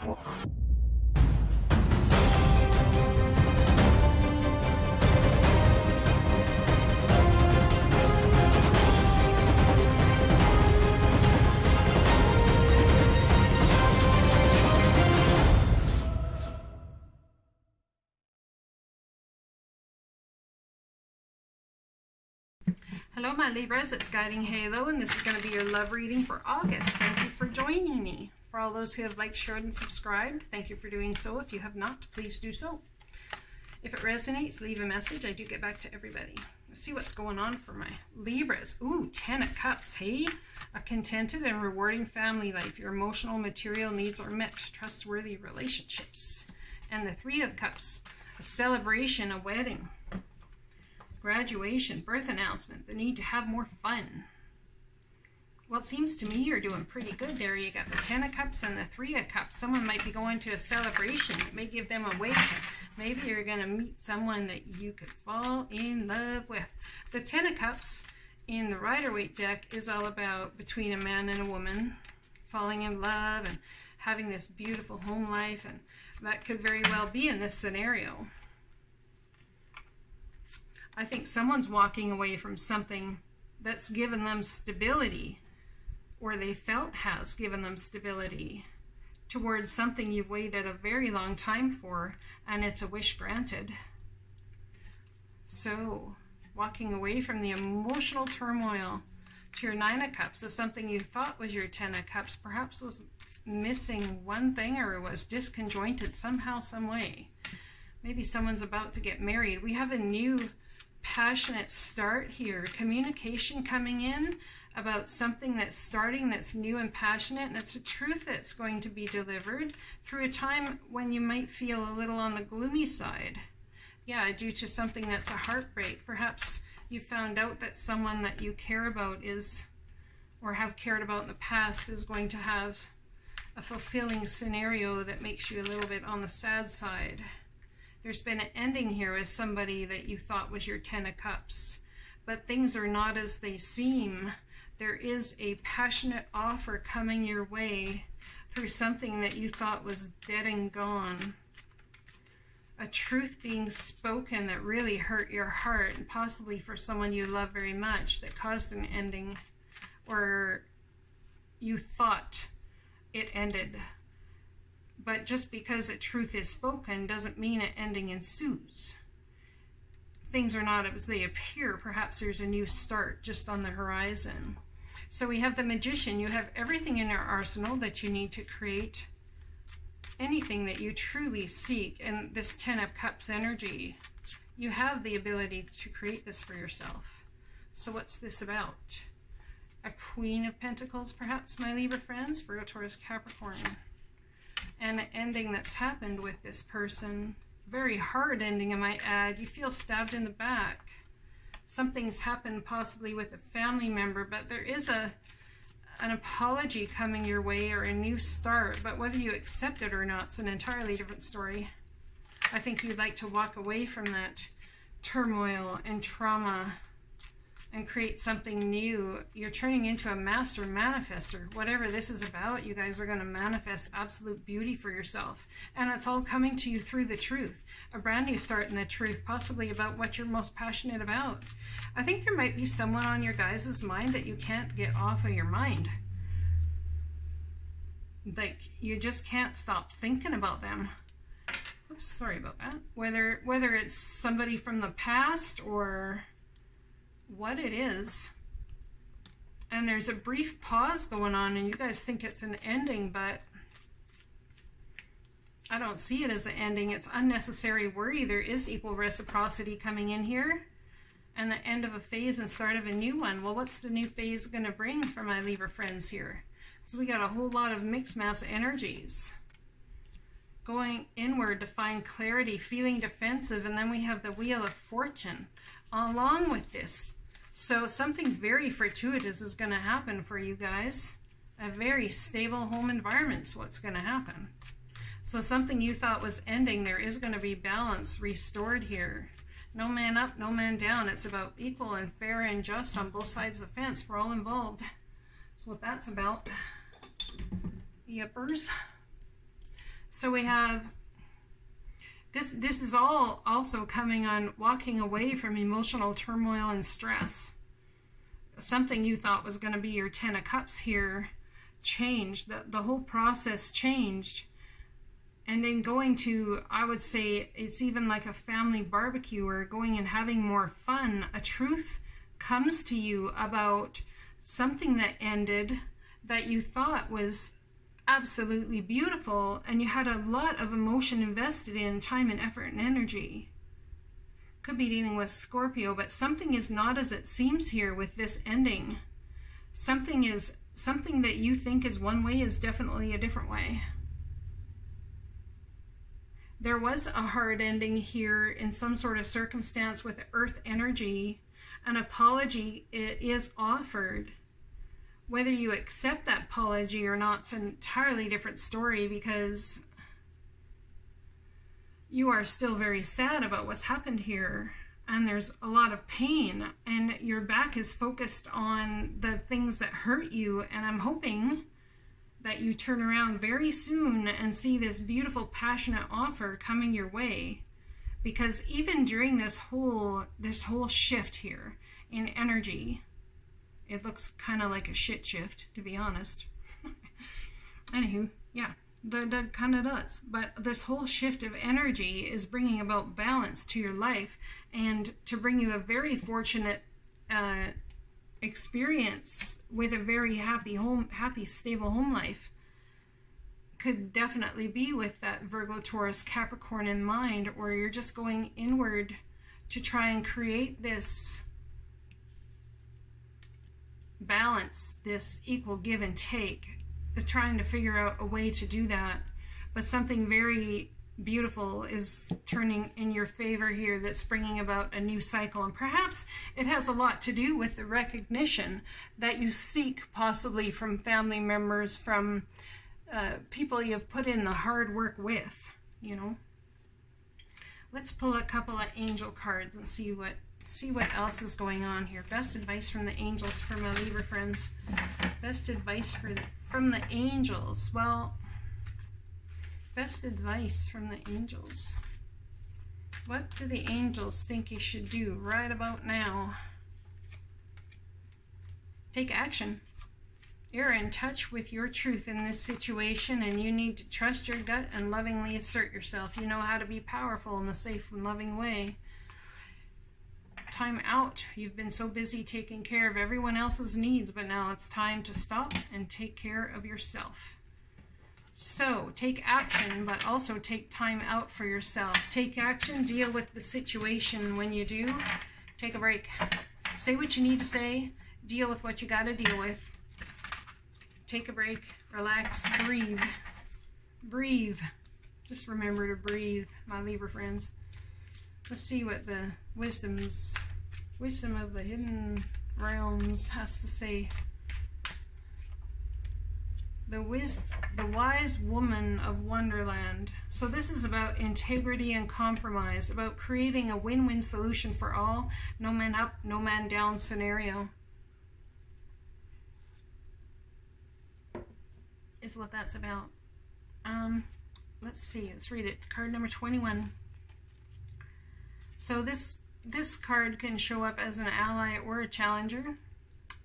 Hello my Libras, it's Guiding Halo, and this is going to be your love reading for August. Thank you for joining me. For all those who have liked, shared, and subscribed, thank you for doing so. If you have not, please do so. If it resonates, leave a message. I do get back to everybody. Let's see what's going on for my Libras. Ooh, 10 of Cups, hey? A contented and rewarding family life. Your emotional and material needs are met. Trustworthy relationships. And the 3 of Cups, a celebration, a wedding. Graduation, birth announcement, the need to have more fun. Well, it seems to me you're doing pretty good there. You got the 10 of Cups and the 3 of Cups. Someone might be going to a celebration. It may give them a Waite. Maybe you're going to meet someone that you could fall in love with. The 10 of Cups in the Rider-Waite deck is all about between a man and a woman falling in love and having this beautiful home life, and that could very well be in this scenario. I think someone's walking away from something that's given them stability, or they felt has given them stability, towards something you've waited a very long time for, and it's a wish granted. So, walking away from the emotional turmoil to your 9 of Cups is something you thought was your 10 of Cups, perhaps was missing one thing or was disconjointed somehow, some way. Maybe someone's about to get married. We have a new passionate start here, communication coming in about something that's starting, that's new and passionate, and it's a truth that's going to be delivered through a time when you might feel a little on the gloomy side. Yeah, due to something that's a heartbreak. Perhaps you found out that someone that you care about is, or have cared about in the past, is going to have a fulfilling scenario that makes you a little bit on the sad side. There's been an ending here with somebody that you thought was your 10 of Cups, but things are not as they seem. There is a passionate offer coming your way through something that you thought was dead and gone. A truth being spoken that really hurt your heart, and possibly for someone you love very much, that caused an ending, or you thought it ended. But just because a truth is spoken doesn't mean an ending ensues. Things are not as they appear. Perhaps there's a new start just on the horizon. So we have the Magician. You have everything in your arsenal that you need to create anything that you truly seek. And this 10 of Cups energy, you have the ability to create this for yourself. So what's this about? A Queen of Pentacles, perhaps, my Libra friends, Virgo, Taurus, Capricorn. And the ending that's happened with this person, very hard ending I might add. You feel stabbed in the back. Something's happened possibly with a family member, but there is an apology coming your way, or a new start. But whether you accept it or not, it's an entirely different story. I think you'd like to walk away from that turmoil and trauma and create something new. You're turning into a master manifester. Whatever this is about, you guys are going to manifest absolute beauty for yourself. And it's all coming to you through the truth. A brand new start in the truth, possibly about what you're most passionate about. I think there might be someone on your guys' mind that you can't get off of your mind. Like, you just can't stop thinking about them. Oops, sorry about that. Whether it's somebody from the past or what it is, and there's a brief pause going on, and you guys think it's an ending, but I don't see it as an ending. It's unnecessary worry. There is equal reciprocity coming in here, and the end of a phase and start of a new one. Well, what's the new phase going to bring for my Libra friends here? So we got a whole lot of mixed mass energies going inward to find clarity, feeling defensive, and then we have the Wheel of Fortune along with this. So something very fortuitous is going to happen for you guys. A very stable home environment is what's going to happen. So something you thought was ending, there is going to be balance restored here. No man up, no man down. It's about equal and fair and just on both sides of the fence for all involved. That's what that's about. Yippers. So we have this is all also coming on walking away from emotional turmoil and stress. Something you thought was going to be your 10 of Cups here changed. The whole process changed. And then going to, I would say, it's even like a family barbecue or going and having more fun. A truth comes to you about something that ended that you thought was absolutely beautiful, and you had a lot of emotion invested in, time and effort and energy. Could be dealing with Scorpio, but something is not as it seems here with this ending. Something that you think is one way is definitely a different way. There was a hard ending here in some sort of circumstance with earth energy. An apology is offered. Whether you accept that apology or not is an entirely different story, because you are still very sad about what's happened here, and there's a lot of pain, and your back is focused on the things that hurt you. And I'm hoping that you turn around very soon and see this beautiful, passionate offer coming your way, because even during this whole shift here in energy, it looks kind of like a shit shift, to be honest. Anywho, yeah, that kind of does. But this whole shift of energy is bringing about balance to your life, and to bring you a very fortunate experience with a very happy home, stable home life. Could definitely be with that Virgo, Taurus, Capricorn in mind, or you're just going inward to try and create this balance, this equal give and take, trying to figure out a way to do that. But something very beautiful is turning in your favor here, that's bringing about a new cycle. And perhaps it has a lot to do with the recognition that you seek, possibly from family members, from people you've put in the hard work with, you know. Let's pull a couple of angel cards and see what else is going on here. Best advice from the angels for my Libra friends. Best advice from the angels. Well, best advice from the angels. What do the angels think you should do right about now? Take action. You're in touch with your truth in this situation, and you need to trust your gut and lovingly assert yourself. You know how to be powerful in a safe and loving way. Time out. You've been so busy taking care of everyone else's needs, but now it's time to stop and take care of yourself. So take action, but also take time out for yourself. Take action, deal with the situation. When you do, take a break. Say what you need to say, deal with what you got to deal with. Take a break, relax, breathe. Breathe. Just remember to breathe, my Libra friends. Let's see what the wisdom of the hidden realms has to say. The wise woman of Wonderland. So this is about integrity and compromise, about creating a win-win solution for all, no man up, no man down scenario. Is what that's about. Let's see, let's read it. Card number 21. So this card can show up as an ally or a challenger.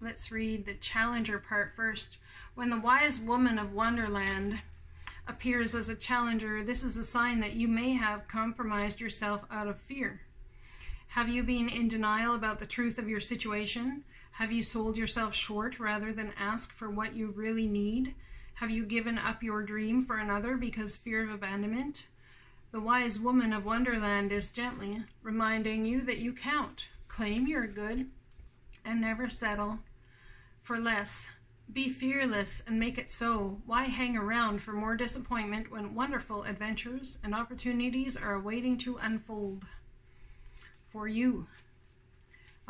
Let's read the challenger part first. When the wise woman of Wonderland appears as a challenger, this is a sign that you may have compromised yourself out of fear. Have you been in denial about the truth of your situation? Have you sold yourself short rather than ask for what you really need? Have you given up your dream for another because fear of abandonment? The wise woman of Wonderland is gently reminding you that you count. Claim your good and never settle for less. Be fearless and make it so. Why hang around for more disappointment when wonderful adventures and opportunities are waiting to unfold for you?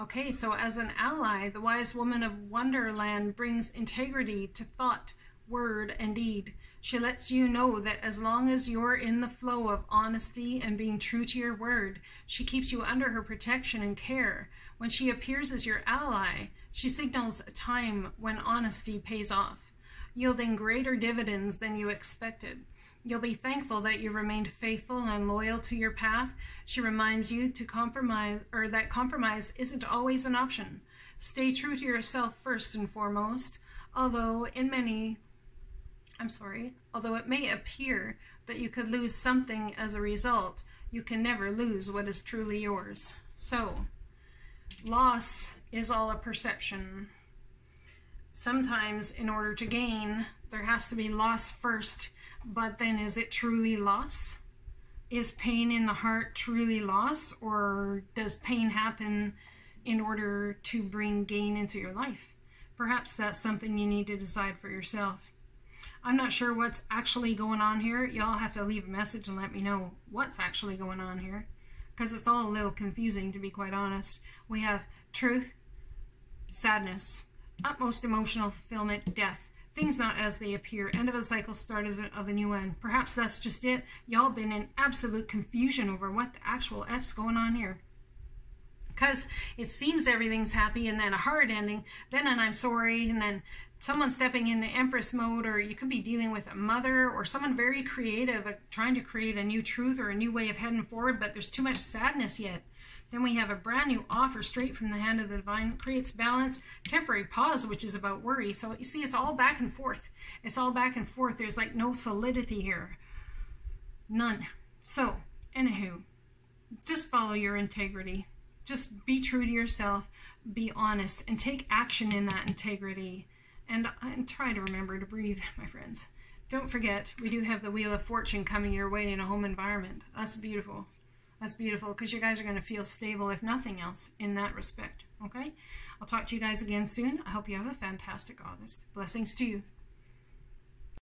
Okay, so as an ally, the wise woman of Wonderland brings integrity to thought, word, and deed. She lets you know that as long as you're in the flow of honesty and being true to your word, she keeps you under her protection and care. When she appears as your ally, she signals a time when honesty pays off, yielding greater dividends than you expected. You'll be thankful that you remained faithful and loyal to your path. She reminds you to compromise, or that compromise isn't always an option. Stay true to yourself first and foremost, although it may appear that you could lose something as a result, you can never lose what is truly yours. So, loss is all a perception. Sometimes in order to gain, there has to be loss first, but then is it truly loss? Is pain in the heart truly loss, or does pain happen in order to bring gain into your life? Perhaps that's something you need to decide for yourself. I'm not sure what's actually going on here. Y'all have to leave a message and let me know what's actually going on here, because it's all a little confusing, to be quite honest. We have truth, sadness, utmost emotional fulfillment, death. Things not as they appear. End of a cycle, start of a new one. Perhaps that's just it. Y'all been in absolute confusion over what the actual F's going on here. Because it seems everything's happy, and then a hard ending, then an I'm sorry, and then someone stepping into Empress mode, or you could be dealing with a mother or someone very creative, trying to create a new truth or a new way of heading forward, but there's too much sadness yet. Then we have a brand new offer straight from the hand of the divine. Creates balance, temporary pause, which is about worry. So you see, it's all back and forth. It's all back and forth. There's like no solidity here. None. So, anywho, just follow your integrity. Just be true to yourself. Be honest and take action in that integrity. And try to remember to breathe, my friends. Don't forget, we do have the Wheel of Fortune coming your way in a home environment. That's beautiful. That's beautiful, because you guys are going to feel stable, if nothing else, in that respect. Okay? I'll talk to you guys again soon. I hope you have a fantastic August. Blessings to you.